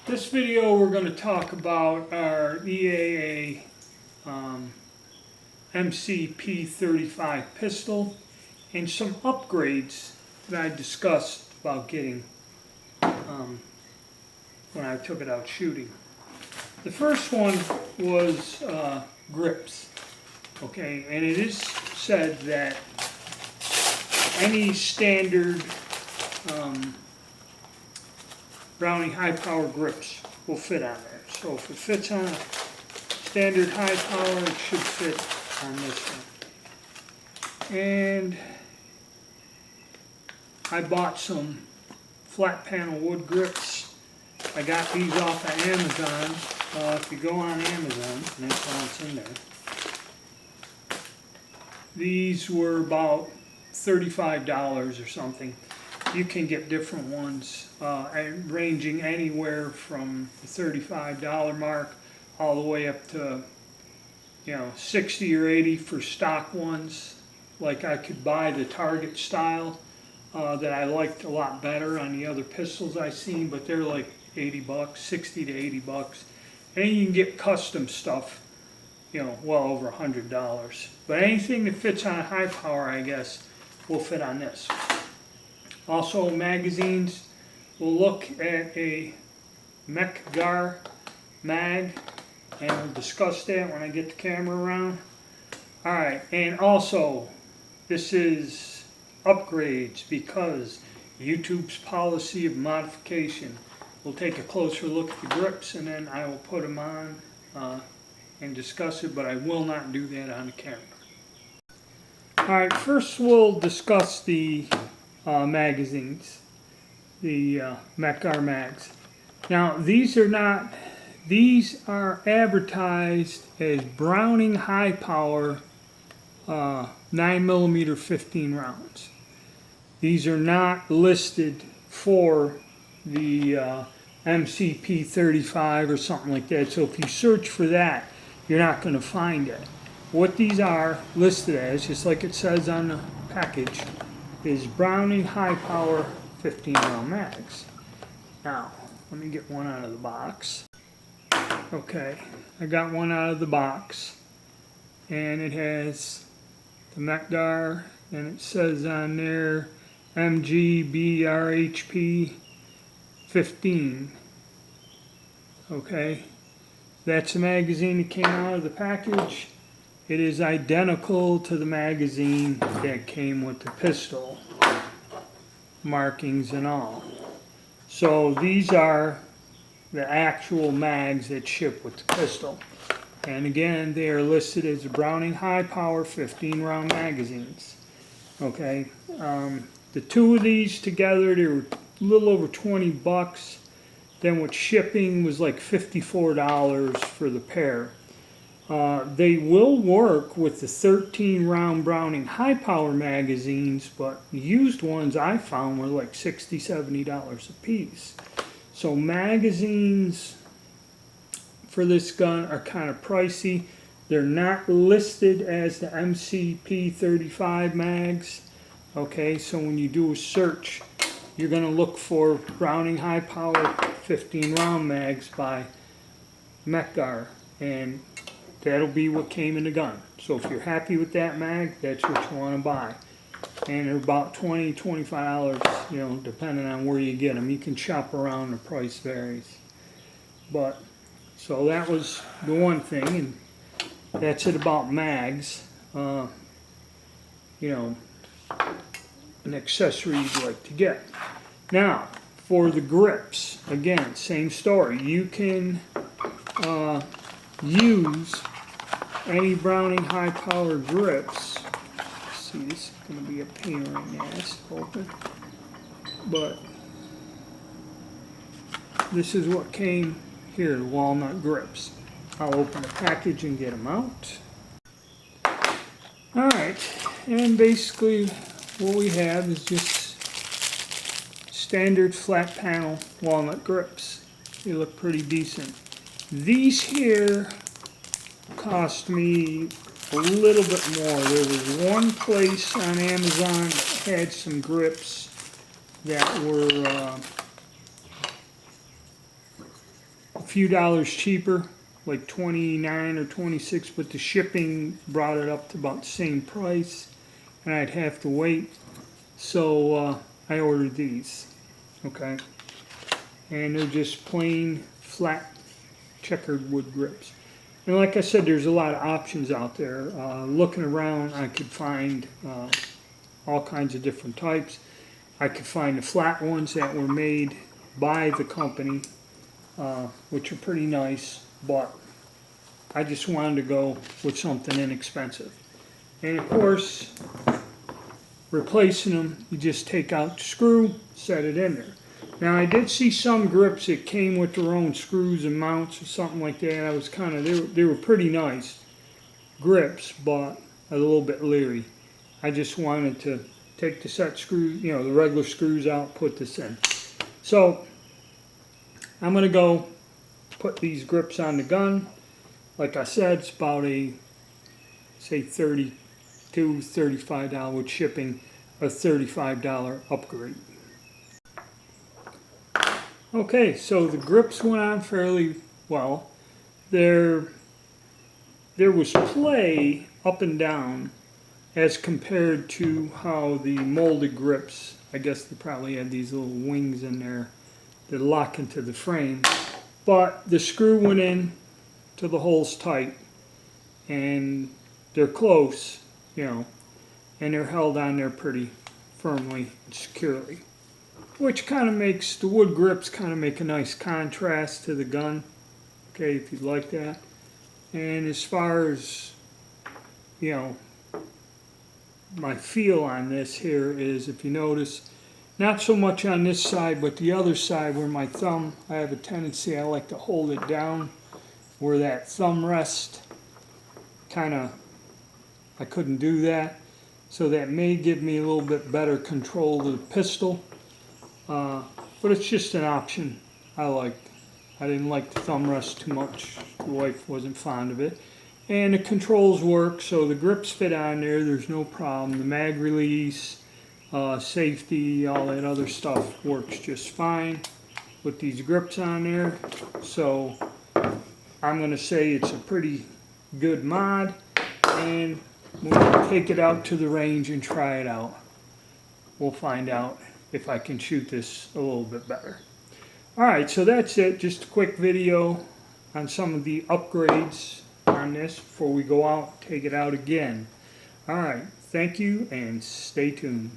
This video we're going to talk about our EAA MC P35 pistol and some upgrades that I discussed about getting when I took it out shooting. The first one was grips, okay, and it is said that any standard Browning high power grips will fit on there. So if it fits on a standard high power, it should fit on this one. And I bought some flat panel wood grips. I got these off of Amazon. If you go on Amazon, and that's why it's in there. These were about $35 or something. You can get different ones, ranging anywhere from the $35 mark all the way up to, $60 or $80 for stock ones. Like I could buy the Target style that I liked a lot better on the other pistols I seen, but they're like $80, $60 to $80. And you can get custom stuff, well over $100. But anything that fits on a high power, I guess, will fit on this. Also, magazines, we'll look at a Mech-Gar mag, and we'll discuss that when I get the camera around. Alright, and also, this is upgrades because YouTube's policy of modification. We'll take a closer look at the grips, and then I will put them on and discuss it, but I will not do that on the camera. Alright, first we'll discuss the magazines, the Mech-Gar mags. Now these are advertised as Browning high power 9mm 15 rounds. These are not listed for the MC P35 or something like that, so if you search for that, you're not going to find it. What these are listed as, just like it says on the package, is Browning high power 15 round mags. Now, let me get one out of the box. Okay, I got one out of the box, and it has the Mech-Gar, and it says on there MGBRHP 15. Okay, that's the magazine that came out of the package. It is identical to the magazine that came with the pistol, markings and all. So these are the actual mags that ship with the pistol. And again, they are listed as Browning high power 15 round magazines. Okay, the two of these together, they were a little over $20. Then with shipping was like $54 for the pair. They will work with the 13 round Browning high power magazines, but the used ones I found were like $60, $70 a piece. So magazines for this gun are kind of pricey. They're not listed as the MC P35 mags. Okay, so when you do a search, you're going to look for Browning high power 15 round mags by Mech-Gar, and that'll be what came in the gun. So if you're happy with that mag, that's what you want to buy. And they're about $20, $25, depending on where you get them. You can shop around, the price varies. But, so that was the one thing, and that's it about mags. An accessory you'd like to get. Now, for the grips, again, same story. You can use any Browning high power grips. See, this is going to be a pain right now to open, but this is what came here, the walnut grips. I'll open the package and get them out. Alright, and basically what we have is just standard flat panel walnut grips. They look pretty decent. These here cost me a little bit more. There was one place on Amazon that had some grips that were few dollars cheaper, like 29 or 26, but the shipping brought it up to about the same price, and I'd have to wait. So I ordered these, okay? And they're just plain flat checkered wood grips. And like I said, there's a lot of options out there. Looking around, I could find all kinds of different types. I could find the flat ones that were made by the company, which are pretty nice, but I just wanted to go with something inexpensive. And of course, replacing them, you just take out the screw, set it in there. Now I did see some grips that came with their own screws and mounts or something like that. I was kind of, they were pretty nice grips, but a little bit leery. I just wanted to take the set screws, you know, the regular screws out, put this in. So I'm going to go put these grips on the gun. Like I said, it's about a, say, $32, $35 with shipping, a $35 upgrade. Okay, so the grips went on fairly well. There was play up and down as compared to how the molded grips, I guess they probably had these little wings in there that lock into the frame. But the screw went in to the holes tight, and they're close, you know, and they're held on there pretty firmly and securely. Which kind of makes the wood grips kind of make a nice contrast to the gun, okay, if you'd like that. And as far as, you know, my feel on this here is, if you notice, not so much on this side, but the other side where my thumb, I have a tendency, I like to hold it down where that thumb rests. Kind of, I couldn't do that. So that may give me a little bit better control of the pistol. But it's just an option I liked. I didn't like the thumb rest too much. The wife wasn't fond of it. And the controls work, so the grips fit on there, there's no problem. The mag release, safety, all that other stuff works just fine with these grips on there. So I'm going to say it's a pretty good mod, and we'll take it out to the range and try it out. We'll find out if I can shoot this a little bit better. Alright, so that's it. Just a quick video on some of the upgrades on this before we go out and take it out again. Alright, thank you and stay tuned.